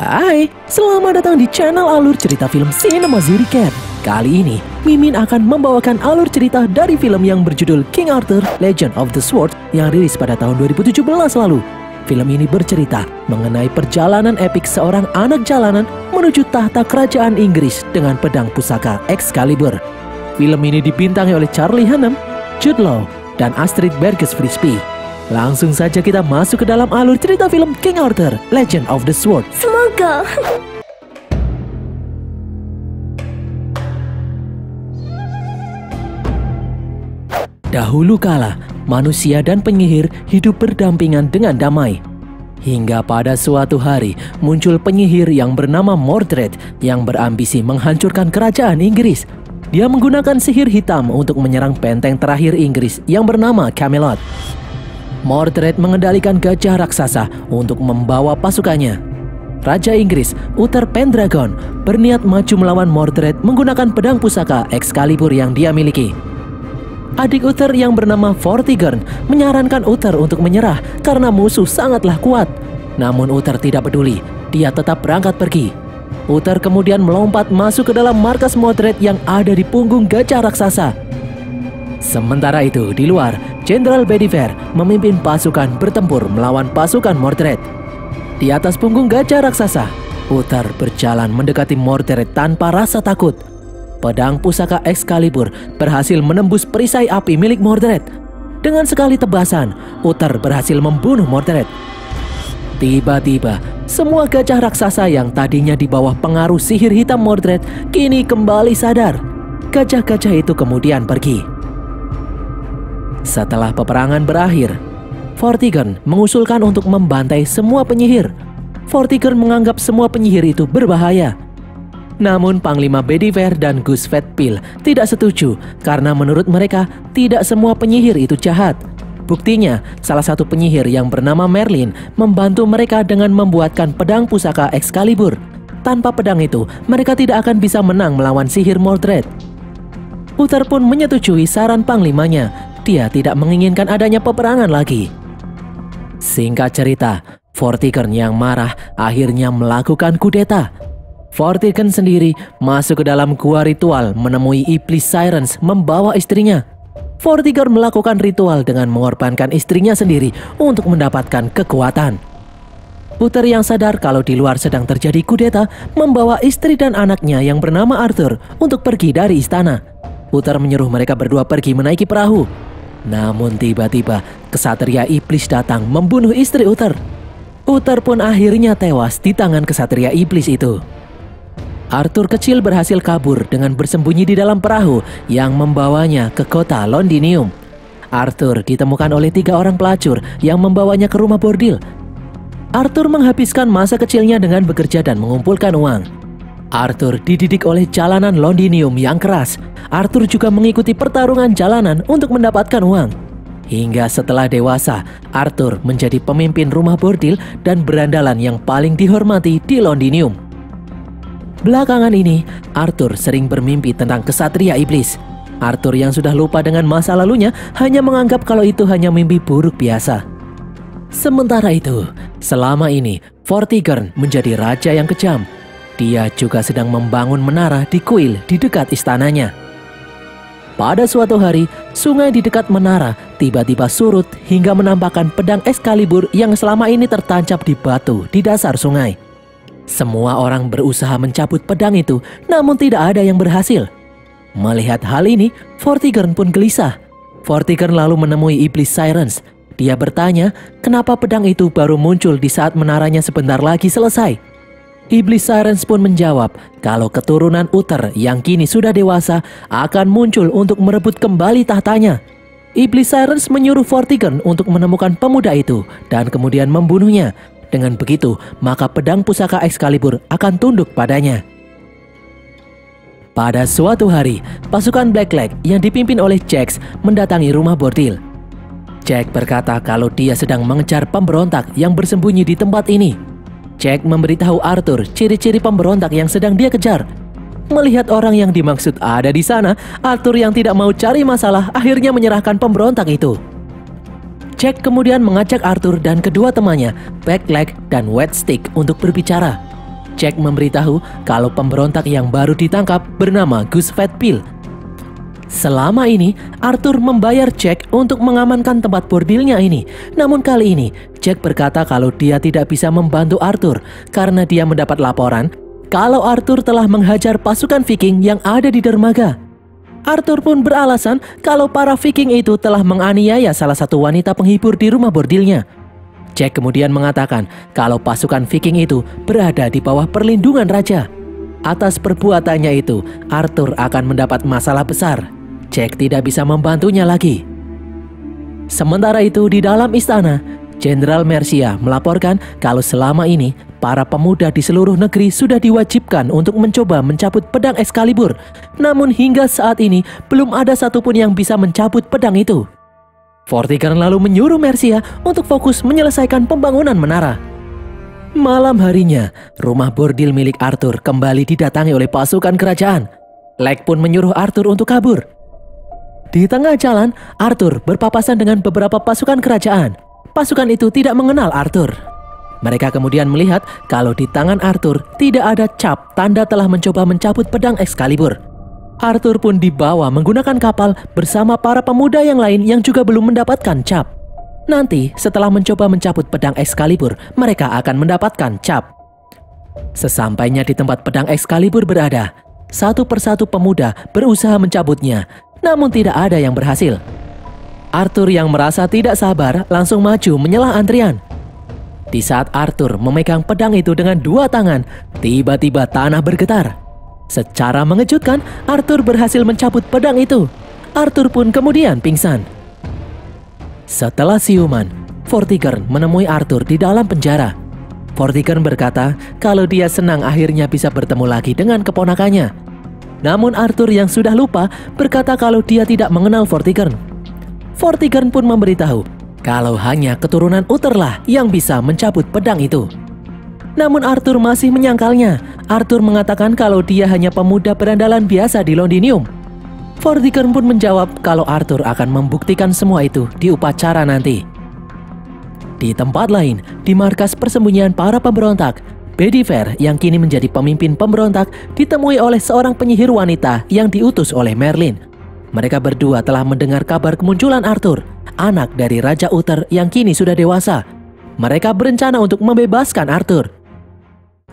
Hai, selamat datang di channel alur cerita film Cinema Zuricat. Kali ini, Mimin akan membawakan alur cerita dari film yang berjudul King Arthur, Legend of the Sword yang rilis pada tahun 2017 lalu. Film ini bercerita mengenai perjalanan epik seorang anak jalanan menuju tahta kerajaan Inggris dengan pedang pusaka Excalibur. Film ini dibintangi oleh Charlie Hunnam, Jude Law, dan Astrid Bergers-Frisbee. Langsung saja kita masuk ke dalam alur cerita film King Arthur, Legend of the Sword. Semoga. Dahulu kala, manusia dan penyihir hidup berdampingan dengan damai. Hingga pada suatu hari, muncul penyihir yang bernama Mordred yang berambisi menghancurkan kerajaan Inggris. Dia menggunakan sihir hitam untuk menyerang benteng terakhir Inggris yang bernama Camelot. Mordred mengendalikan gajah raksasa untuk membawa pasukannya. Raja Inggris, Uther Pendragon, berniat maju melawan Mordred menggunakan pedang pusaka Excalibur yang dia miliki. Adik Uther yang bernama Vortigern menyarankan Uther untuk menyerah karena musuh sangatlah kuat. Namun Uther tidak peduli, dia tetap berangkat pergi. Uther kemudian melompat masuk ke dalam markas Mordred yang ada di punggung gajah raksasa. Sementara itu, di luar, Jenderal Bedivere memimpin pasukan bertempur melawan pasukan Mordred. Di atas punggung gajah raksasa, Uther berjalan mendekati Mordred tanpa rasa takut. Pedang pusaka Excalibur berhasil menembus perisai api milik Mordred. Dengan sekali tebasan, Uther berhasil membunuh Mordred. Tiba-tiba, semua gajah raksasa yang tadinya di bawah pengaruh sihir hitam Mordred kini kembali sadar. Gajah-gajah itu kemudian pergi. Setelah peperangan berakhir, Vortigern mengusulkan untuk membantai semua penyihir. Vortigern menganggap semua penyihir itu berbahaya. Namun Panglima Bedivere dan Gus Vetpil tidak setuju karena menurut mereka tidak semua penyihir itu jahat. Buktinya, salah satu penyihir yang bernama Merlin membantu mereka dengan membuatkan pedang pusaka Excalibur. Tanpa pedang itu, mereka tidak akan bisa menang melawan sihir Mordred. Uther pun menyetujui saran panglimanya. Dia tidak menginginkan adanya peperangan lagi. Singkat cerita, Vortigern yang marah akhirnya melakukan kudeta. Vortigern sendiri masuk ke dalam gua ritual menemui iblis Sirens membawa istrinya. Vortigern melakukan ritual dengan mengorbankan istrinya sendiri untuk mendapatkan kekuatan. Uther yang sadar kalau di luar sedang terjadi kudeta membawa istri dan anaknya yang bernama Arthur untuk pergi dari istana. Uther menyuruh mereka berdua pergi menaiki perahu. Namun tiba-tiba kesatria iblis datang membunuh istri Uther. Uther pun akhirnya tewas di tangan kesatria iblis itu. Arthur kecil berhasil kabur dengan bersembunyi di dalam perahu yang membawanya ke kota Londinium. Arthur ditemukan oleh 3 orang pelacur yang membawanya ke rumah bordil. Arthur menghabiskan masa kecilnya dengan bekerja dan mengumpulkan uang. Arthur dididik oleh jalanan Londinium yang keras. Arthur juga mengikuti pertarungan jalanan untuk mendapatkan uang. Hingga setelah dewasa, Arthur menjadi pemimpin rumah bordil dan berandalan yang paling dihormati di Londinium. Belakangan ini, Arthur sering bermimpi tentang kesatria iblis. Arthur yang sudah lupa dengan masa lalunya hanya menganggap kalau itu hanya mimpi buruk biasa. Sementara itu, selama ini, Vortigern menjadi raja yang kejam. Dia juga sedang membangun menara di kuil di dekat istananya. Pada suatu hari, sungai di dekat menara tiba-tiba surut hingga menampakkan pedang Excalibur yang selama ini tertancap di batu di dasar sungai. Semua orang berusaha mencabut pedang itu, namun tidak ada yang berhasil. Melihat hal ini, Vortigern pun gelisah. Vortigern lalu menemui iblis Sirens. Dia bertanya, kenapa pedang itu baru muncul di saat menaranya sebentar lagi selesai. Iblis Sirens pun menjawab kalau keturunan Uther yang kini sudah dewasa akan muncul untuk merebut kembali tahtanya. Iblis Sirens menyuruh Vortigern untuk menemukan pemuda itu dan kemudian membunuhnya. Dengan begitu, maka pedang pusaka Excalibur akan tunduk padanya. Pada suatu hari, pasukan Blackleg yang dipimpin oleh Jax mendatangi rumah bordil. Jack berkata kalau dia sedang mengejar pemberontak yang bersembunyi di tempat ini. Jack memberitahu Arthur ciri-ciri pemberontak yang sedang dia kejar. Melihat orang yang dimaksud ada di sana, Arthur yang tidak mau cari masalah akhirnya menyerahkan pemberontak itu. Jack kemudian mengajak Arthur dan kedua temannya, Blackleg dan Whetstick, untuk berbicara. Jack memberitahu kalau pemberontak yang baru ditangkap bernama Gus Fat Bill. Selama ini, Arthur membayar Jack untuk mengamankan tempat bordilnya ini. Namun kali ini, Jack berkata kalau dia tidak bisa membantu Arthur karena dia mendapat laporan kalau Arthur telah menghajar pasukan Viking yang ada di dermaga. Arthur pun beralasan kalau para Viking itu telah menganiaya salah satu wanita penghibur di rumah bordilnya. Jack kemudian mengatakan kalau pasukan Viking itu berada di bawah perlindungan raja. Atas perbuatannya itu, Arthur akan mendapat masalah besar. Jack tidak bisa membantunya lagi. Sementara itu di dalam istana, Jenderal Mercia melaporkan kalau selama ini para pemuda di seluruh negeri sudah diwajibkan untuk mencoba mencabut pedang Excalibur. Namun hingga saat ini belum ada satupun yang bisa mencabut pedang itu. Vortigern lalu menyuruh Mercia untuk fokus menyelesaikan pembangunan menara. Malam harinya, rumah bordil milik Arthur kembali didatangi oleh pasukan kerajaan. Lek pun menyuruh Arthur untuk kabur. Di tengah jalan, Arthur berpapasan dengan beberapa pasukan kerajaan. Pasukan itu tidak mengenal Arthur. Mereka kemudian melihat kalau di tangan Arthur tidak ada cap tanda telah mencoba mencabut pedang Excalibur. Arthur pun dibawa menggunakan kapal bersama para pemuda yang lain yang juga belum mendapatkan cap. Nanti setelah mencoba mencabut pedang Excalibur, mereka akan mendapatkan cap. Sesampainya di tempat pedang Excalibur berada, satu persatu pemuda berusaha mencabutnya, namun tidak ada yang berhasil. Arthur yang merasa tidak sabar langsung maju menyelah antrian. Di saat Arthur memegang pedang itu dengan dua tangan, tiba-tiba tanah bergetar. Secara mengejutkan, Arthur berhasil mencabut pedang itu. Arthur pun kemudian pingsan. Setelah siuman, Vortigern menemui Arthur di dalam penjara. Vortigern berkata kalau dia senang akhirnya bisa bertemu lagi dengan keponakannya. Namun Arthur yang sudah lupa berkata kalau dia tidak mengenal Vortigern. Vortigern pun memberitahu kalau hanya keturunan Utherlah yang bisa mencabut pedang itu. Namun Arthur masih menyangkalnya. Arthur mengatakan kalau dia hanya pemuda berandalan biasa di Londinium. Vortigern pun menjawab kalau Arthur akan membuktikan semua itu di upacara nanti. Di tempat lain, di markas persembunyian para pemberontak, Bedivere yang kini menjadi pemimpin pemberontak ditemui oleh seorang penyihir wanita yang diutus oleh Merlin. Mereka berdua telah mendengar kabar kemunculan Arthur, anak dari Raja Uther yang kini sudah dewasa. Mereka berencana untuk membebaskan Arthur.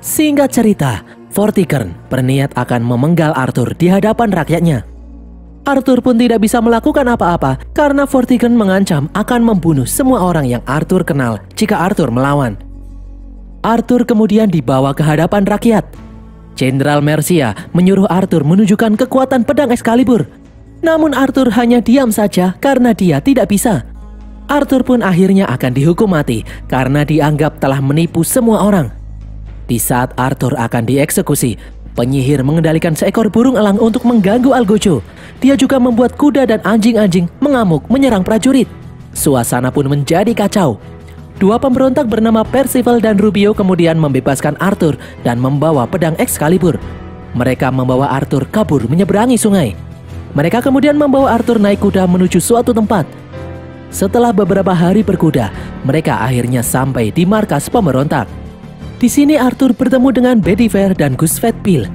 Singkat cerita, Vortigern berniat akan memenggal Arthur di hadapan rakyatnya. Arthur pun tidak bisa melakukan apa-apa karena Vortigern mengancam akan membunuh semua orang yang Arthur kenal jika Arthur melawan. Arthur kemudian dibawa ke hadapan rakyat. Jenderal Mercia menyuruh Arthur menunjukkan kekuatan pedang Excalibur. Namun Arthur hanya diam saja karena dia tidak bisa. Arthur pun akhirnya akan dihukum mati karena dianggap telah menipu semua orang. Di saat Arthur akan dieksekusi, penyihir mengendalikan seekor burung elang untuk mengganggu Algojo. Dia juga membuat kuda dan anjing-anjing mengamuk menyerang prajurit. Suasana pun menjadi kacau. Dua pemberontak bernama Percival dan Rubio kemudian membebaskan Arthur dan membawa pedang Excalibur. Mereka membawa Arthur kabur menyeberangi sungai. Mereka kemudian membawa Arthur naik kuda menuju suatu tempat. Setelah beberapa hari berkuda, mereka akhirnya sampai di markas pemberontak. Di sini Arthur bertemu dengan Bedivere dan Gus Fat Bill.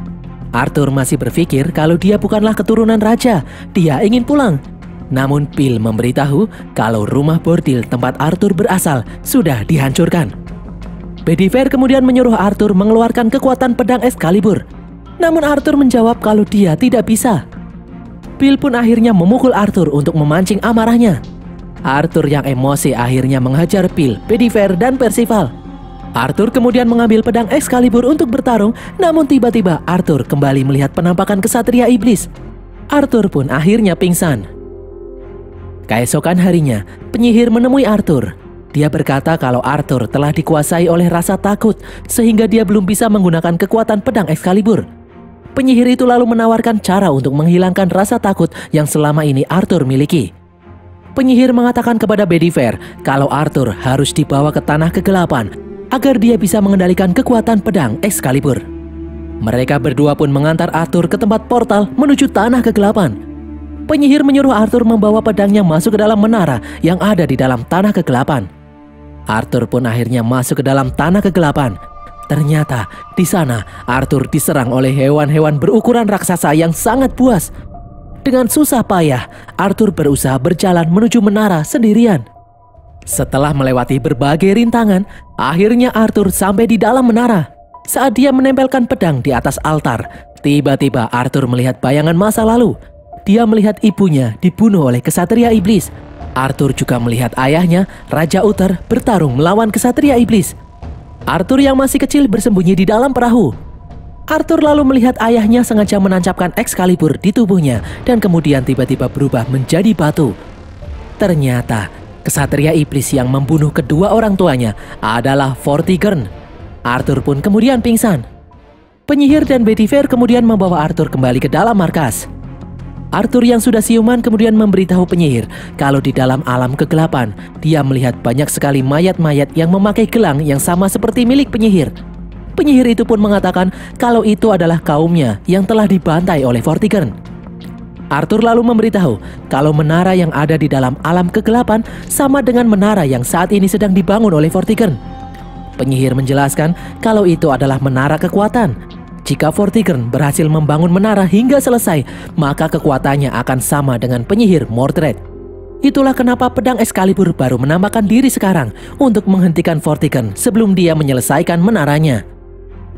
Arthur masih berpikir kalau dia bukanlah keturunan raja, dia ingin pulang. Namun Bill memberitahu kalau rumah bordil tempat Arthur berasal sudah dihancurkan. Bedivere kemudian menyuruh Arthur mengeluarkan kekuatan pedang Excalibur. Namun Arthur menjawab kalau dia tidak bisa. Bill pun akhirnya memukul Arthur untuk memancing amarahnya. Arthur yang emosi akhirnya menghajar Bill, Bedivere, dan Percival. Arthur kemudian mengambil pedang Excalibur untuk bertarung, namun tiba-tiba Arthur kembali melihat penampakan kesatria iblis. Arthur pun akhirnya pingsan. Keesokan harinya, penyihir menemui Arthur. Dia berkata kalau Arthur telah dikuasai oleh rasa takut sehingga dia belum bisa menggunakan kekuatan pedang Excalibur. Penyihir itu lalu menawarkan cara untuk menghilangkan rasa takut yang selama ini Arthur miliki. Penyihir mengatakan kepada Bedivere kalau Arthur harus dibawa ke tanah kegelapan agar dia bisa mengendalikan kekuatan pedang Excalibur. Mereka berdua pun mengantar Arthur ke tempat portal menuju tanah kegelapan. Penyihir menyuruh Arthur membawa pedangnya masuk ke dalam menara yang ada di dalam tanah kegelapan. Arthur pun akhirnya masuk ke dalam tanah kegelapan. Ternyata di sana Arthur diserang oleh hewan-hewan berukuran raksasa yang sangat buas. Dengan susah payah, Arthur berusaha berjalan menuju menara sendirian. Setelah melewati berbagai rintangan, akhirnya Arthur sampai di dalam menara. Saat dia menempelkan pedang di atas altar, tiba-tiba Arthur melihat bayangan masa lalu. Dia melihat ibunya dibunuh oleh kesatria iblis. Arthur juga melihat ayahnya, Raja Uther, bertarung melawan kesatria iblis. Arthur yang masih kecil bersembunyi di dalam perahu. Arthur lalu melihat ayahnya sengaja menancapkan Excalibur di tubuhnya dan kemudian tiba-tiba berubah menjadi batu. Ternyata kesatria iblis yang membunuh kedua orang tuanya adalah Vortigern. Arthur pun kemudian pingsan. Penyihir dan Bedivere kemudian membawa Arthur kembali ke dalam markas. Arthur yang sudah siuman kemudian memberitahu penyihir kalau di dalam alam kegelapan dia melihat banyak sekali mayat-mayat yang memakai gelang yang sama seperti milik penyihir. Penyihir itu pun mengatakan kalau itu adalah kaumnya yang telah dibantai oleh Vortigern. Arthur lalu memberitahu kalau menara yang ada di dalam alam kegelapan sama dengan menara yang saat ini sedang dibangun oleh Vortigern. Penyihir menjelaskan kalau itu adalah menara kekuatan. Jika Vortigern berhasil membangun menara hingga selesai, maka kekuatannya akan sama dengan penyihir Mordred. Itulah kenapa pedang Excalibur baru menampakkan diri sekarang untuk menghentikan Vortigern sebelum dia menyelesaikan menaranya.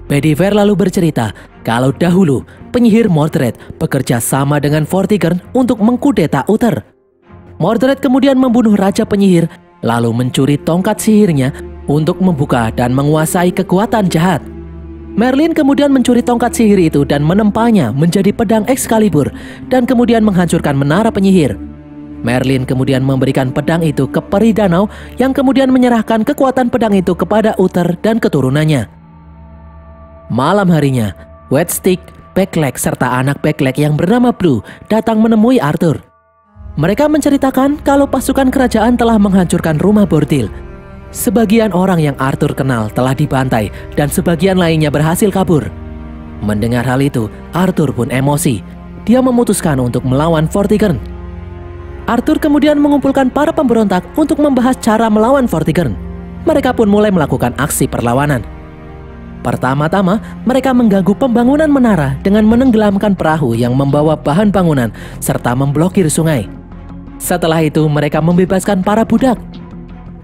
Bedivere lalu bercerita kalau dahulu penyihir Mordred bekerja sama dengan Vortigern untuk mengkudeta Uther. Mordred kemudian membunuh raja penyihir lalu mencuri tongkat sihirnya untuk membuka dan menguasai kekuatan jahat. Merlin kemudian mencuri tongkat sihir itu dan menempanya menjadi pedang Excalibur dan kemudian menghancurkan menara penyihir. Merlin kemudian memberikan pedang itu ke peri danau yang kemudian menyerahkan kekuatan pedang itu kepada Uther dan keturunannya. Malam harinya, Wedstick, Backleg serta anak Backleg yang bernama Blue datang menemui Arthur. Mereka menceritakan kalau pasukan kerajaan telah menghancurkan rumah Bordil. Sebagian orang yang Arthur kenal telah dibantai dan sebagian lainnya berhasil kabur. Mendengar hal itu, Arthur pun emosi. Dia memutuskan untuk melawan Vortigern. Arthur kemudian mengumpulkan para pemberontak untuk membahas cara melawan Vortigern. Mereka pun mulai melakukan aksi perlawanan. Pertama-tama, mereka mengganggu pembangunan menara dengan menenggelamkan perahu yang membawa bahan bangunan serta memblokir sungai. Setelah itu, mereka membebaskan para budak.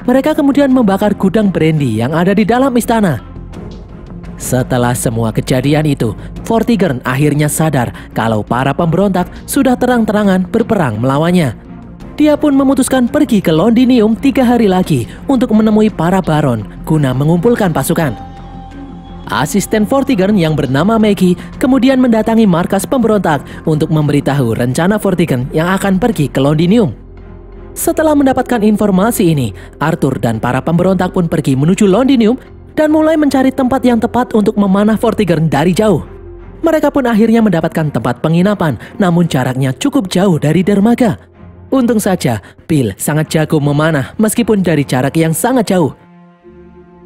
Mereka kemudian membakar gudang brandy yang ada di dalam istana. Setelah semua kejadian itu, Vortigern akhirnya sadar kalau para pemberontak sudah terang-terangan berperang melawannya. Dia pun memutuskan pergi ke Londinium 3 hari lagi untuk menemui para baron guna mengumpulkan pasukan. Asisten Vortigern yang bernama Maggie kemudian mendatangi markas pemberontak untuk memberitahu rencana Vortigern yang akan pergi ke Londinium. Setelah mendapatkan informasi ini, Arthur dan para pemberontak pun pergi menuju Londinium dan mulai mencari tempat yang tepat untuk memanah Vortigern dari jauh. Mereka pun akhirnya mendapatkan tempat penginapan, namun jaraknya cukup jauh dari dermaga. Untung saja, Bill sangat jago memanah meskipun dari jarak yang sangat jauh.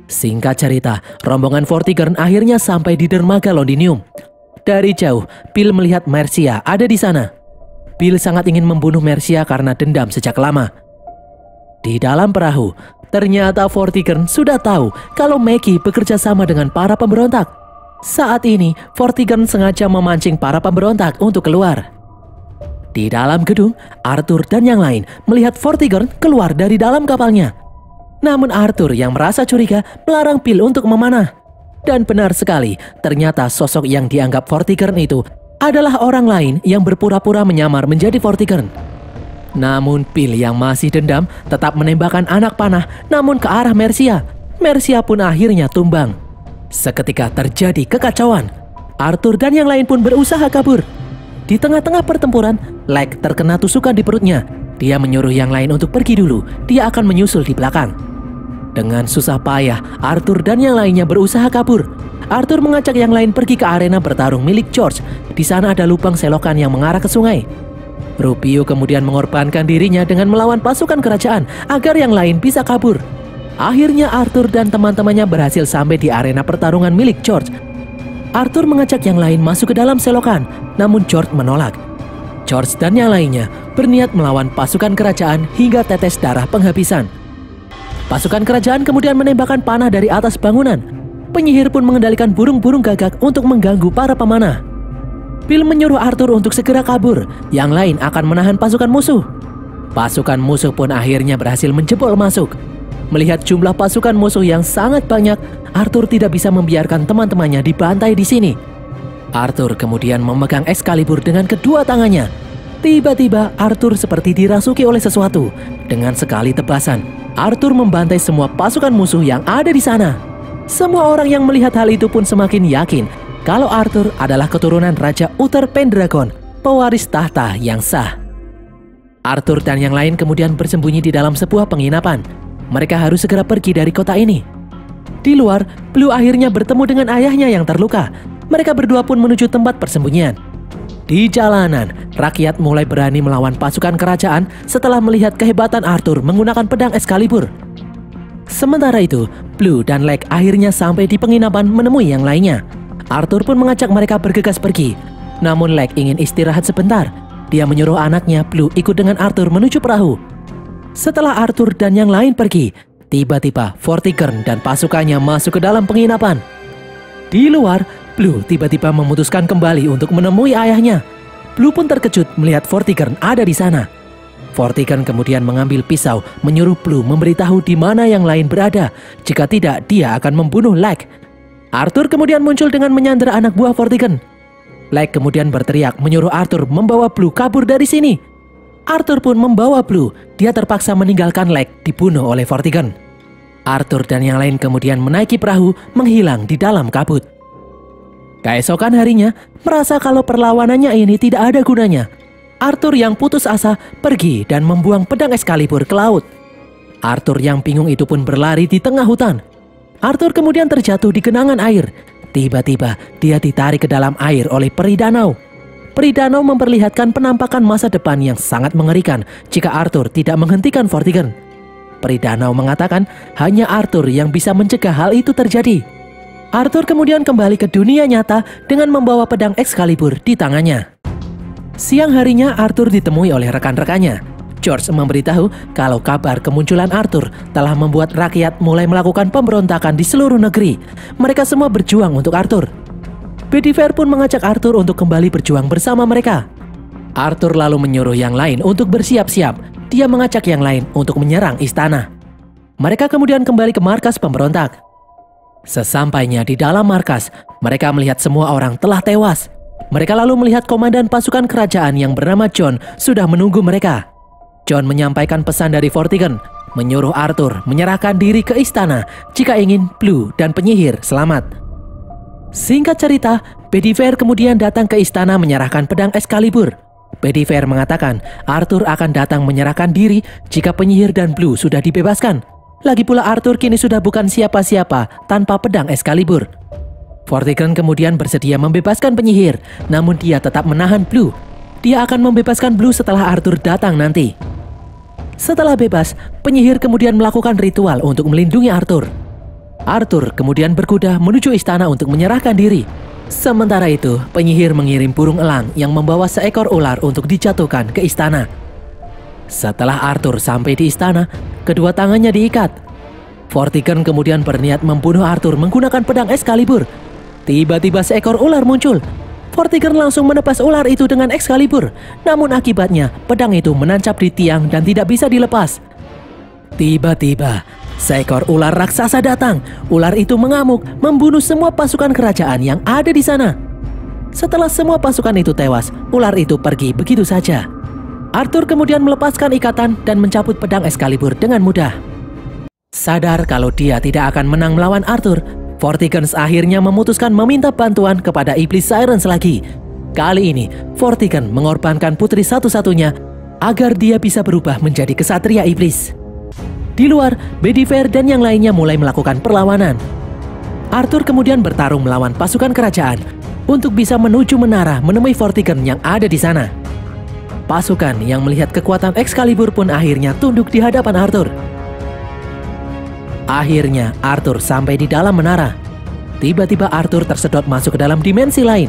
Singkat cerita, rombongan Vortigern akhirnya sampai di dermaga Londinium. Dari jauh, Bill melihat Mercia ada di sana. Bill sangat ingin membunuh Mercia karena dendam sejak lama. Di dalam perahu, ternyata Vortigern sudah tahu kalau Maggie bekerja sama dengan para pemberontak. Saat ini, Vortigern sengaja memancing para pemberontak untuk keluar. Di dalam gedung, Arthur dan yang lain melihat Vortigern keluar dari dalam kapalnya. Namun Arthur yang merasa curiga melarang Bill untuk memanah. Dan benar sekali, ternyata sosok yang dianggap Vortigern itu adalah orang lain yang berpura-pura menyamar menjadi Vortigern. Namun Bill yang masih dendam tetap menembakkan anak panah namun ke arah Mercia. Mercia pun akhirnya tumbang. Seketika terjadi kekacauan. Arthur dan yang lain pun berusaha kabur. Di tengah-tengah pertempuran, Leg terkena tusukan di perutnya. Dia menyuruh yang lain untuk pergi dulu. Dia akan menyusul di belakang. Dengan susah payah, Arthur dan yang lainnya berusaha kabur. Arthur mengajak yang lain pergi ke arena bertarung milik George. Di sana ada lubang selokan yang mengarah ke sungai. Rubio kemudian mengorbankan dirinya dengan melawan pasukan kerajaan agar yang lain bisa kabur. Akhirnya Arthur dan teman-temannya berhasil sampai di arena pertarungan milik George. Arthur mengajak yang lain masuk ke dalam selokan, namun George menolak. George dan yang lainnya berniat melawan pasukan kerajaan hingga tetes darah penghabisan. Pasukan kerajaan kemudian menembakkan panah dari atas bangunan. Penyihir pun mengendalikan burung-burung gagak untuk mengganggu para pemanah. Bill menyuruh Arthur untuk segera kabur, yang lain akan menahan pasukan musuh. Pasukan musuh pun akhirnya berhasil menjebol masuk. Melihat jumlah pasukan musuh yang sangat banyak, Arthur tidak bisa membiarkan teman-temannya dibantai di sini. Arthur kemudian memegang Excalibur dengan kedua tangannya. Tiba-tiba Arthur seperti dirasuki oleh sesuatu. Dengan sekali tebasan, Arthur membantai semua pasukan musuh yang ada di sana. Semua orang yang melihat hal itu pun semakin yakin kalau Arthur adalah keturunan Raja Uther Pendragon, pewaris tahta yang sah. Arthur dan yang lain kemudian bersembunyi di dalam sebuah penginapan. Mereka harus segera pergi dari kota ini. Di luar, Blue akhirnya bertemu dengan ayahnya yang terluka. Mereka berdua pun menuju tempat persembunyian. Di jalanan, rakyat mulai berani melawan pasukan kerajaan setelah melihat kehebatan Arthur menggunakan pedang Excalibur. Sementara itu, Blue dan Lek akhirnya sampai di penginapan menemui yang lainnya. Arthur pun mengajak mereka bergegas pergi. Namun Lek ingin istirahat sebentar. Dia menyuruh anaknya Blue ikut dengan Arthur menuju perahu. Setelah Arthur dan yang lain pergi, tiba-tiba Vortigern dan pasukannya masuk ke dalam penginapan. Di luar, Blue tiba-tiba memutuskan kembali untuk menemui ayahnya. Blue pun terkejut melihat Vortigern ada di sana. Vortigern kemudian mengambil pisau, menyuruh Blue memberitahu di mana yang lain berada. Jika tidak, dia akan membunuh Lek. Arthur kemudian muncul dengan menyandera anak buah Vortigern. Lek kemudian berteriak menyuruh Arthur membawa Blue kabur dari sini. Arthur pun membawa Blue. Dia terpaksa meninggalkan Lek dibunuh oleh Vortigern. Arthur dan yang lain kemudian menaiki perahu menghilang di dalam kabut. Keesokan harinya, merasa kalau perlawanannya ini tidak ada gunanya, Arthur yang putus asa pergi dan membuang pedang Excalibur ke laut. Arthur yang bingung itu pun berlari di tengah hutan. Arthur kemudian terjatuh di genangan air. Tiba-tiba dia ditarik ke dalam air oleh peri danau. Peri danau memperlihatkan penampakan masa depan yang sangat mengerikan jika Arthur tidak menghentikan Vortigern. Peri danau mengatakan hanya Arthur yang bisa mencegah hal itu terjadi. Arthur kemudian kembali ke dunia nyata dengan membawa pedang Excalibur di tangannya. Siang harinya Arthur ditemui oleh rekan-rekannya. George memberitahu kalau kabar kemunculan Arthur telah membuat rakyat mulai melakukan pemberontakan di seluruh negeri. Mereka semua berjuang untuk Arthur. Bedivere pun mengajak Arthur untuk kembali berjuang bersama mereka. Arthur lalu menyuruh yang lain untuk bersiap-siap. Dia mengajak yang lain untuk menyerang istana. Mereka kemudian kembali ke markas pemberontak. Sesampainya di dalam markas, mereka melihat semua orang telah tewas. Mereka lalu melihat komandan pasukan kerajaan yang bernama John sudah menunggu mereka. John menyampaikan pesan dari Vortigern, menyuruh Arthur menyerahkan diri ke istana jika ingin Blue dan penyihir selamat. Singkat cerita, Bedivere kemudian datang ke istana menyerahkan pedang Excalibur. Bedivere mengatakan Arthur akan datang menyerahkan diri jika penyihir dan Blue sudah dibebaskan. Lagi pula Arthur kini sudah bukan siapa-siapa tanpa pedang Excalibur. Vortigern kemudian bersedia membebaskan penyihir, namun dia tetap menahan Blue. Dia akan membebaskan Blue setelah Arthur datang nanti. Setelah bebas, penyihir kemudian melakukan ritual untuk melindungi Arthur. Arthur kemudian berkuda menuju istana untuk menyerahkan diri. Sementara itu, penyihir mengirim burung elang yang membawa seekor ular untuk dijatuhkan ke istana. Setelah Arthur sampai di istana, kedua tangannya diikat. Vortigern kemudian berniat membunuh Arthur menggunakan pedang Excalibur. Tiba-tiba seekor ular muncul. Vortigern langsung menebas ular itu dengan Excalibur. Namun akibatnya pedang itu menancap di tiang dan tidak bisa dilepas. Tiba-tiba seekor ular raksasa datang. Ular itu mengamuk, membunuh semua pasukan kerajaan yang ada di sana. Setelah semua pasukan itu tewas, ular itu pergi begitu saja. Arthur kemudian melepaskan ikatan dan mencabut pedang Excalibur dengan mudah. Sadar kalau dia tidak akan menang melawan Arthur, Vortigern akhirnya memutuskan meminta bantuan kepada iblis Sirens lagi. Kali ini, Vortigern mengorbankan putri satu-satunya agar dia bisa berubah menjadi kesatria iblis. Di luar, Bedivere dan yang lainnya mulai melakukan perlawanan. Arthur kemudian bertarung melawan pasukan kerajaan untuk bisa menuju menara menemui Vortigern yang ada di sana. Pasukan yang melihat kekuatan Excalibur pun akhirnya tunduk di hadapan Arthur. Akhirnya Arthur sampai di dalam menara. Tiba-tiba Arthur tersedot masuk ke dalam dimensi lain.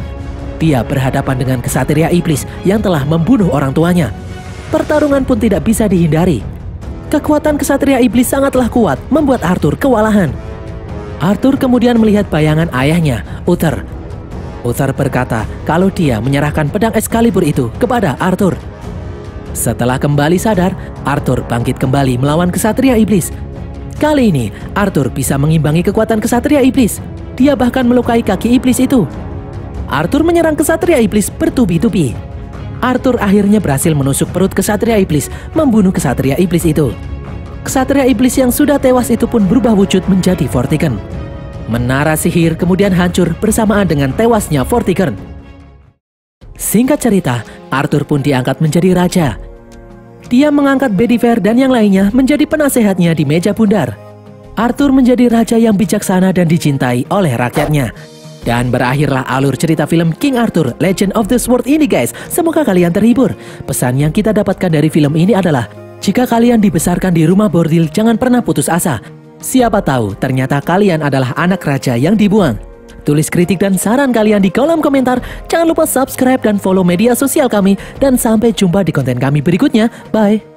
Dia berhadapan dengan kesatria iblis yang telah membunuh orang tuanya. Pertarungan pun tidak bisa dihindari. Kekuatan kesatria iblis sangatlah kuat, membuat Arthur kewalahan. Arthur kemudian melihat bayangan ayahnya, Uther. Uther berkata kalau dia menyerahkan pedang Excalibur itu kepada Arthur. Setelah kembali sadar, Arthur bangkit kembali melawan kesatria iblis. Kali ini, Arthur bisa mengimbangi kekuatan kesatria iblis. Dia bahkan melukai kaki iblis itu. Arthur menyerang kesatria iblis bertubi-tubi. Arthur akhirnya berhasil menusuk perut kesatria iblis, membunuh kesatria iblis itu. Kesatria iblis yang sudah tewas itu pun berubah wujud menjadi Vortigern. Menara sihir kemudian hancur bersamaan dengan tewasnya Vortigern. Singkat cerita, Arthur pun diangkat menjadi raja. Dia mengangkat Bedivere dan yang lainnya menjadi penasehatnya di meja bundar. Arthur menjadi raja yang bijaksana dan dicintai oleh rakyatnya. Dan berakhirlah alur cerita film King Arthur Legend of the Sword ini guys. Semoga kalian terhibur. Pesan yang kita dapatkan dari film ini adalah, jika kalian dibesarkan di rumah bordil, jangan pernah putus asa. Siapa tahu ternyata kalian adalah anak raja yang dibuang. Tulis kritik dan saran kalian di kolom komentar. Jangan lupa subscribe dan follow media sosial kami. Dan sampai jumpa di konten kami berikutnya. Bye.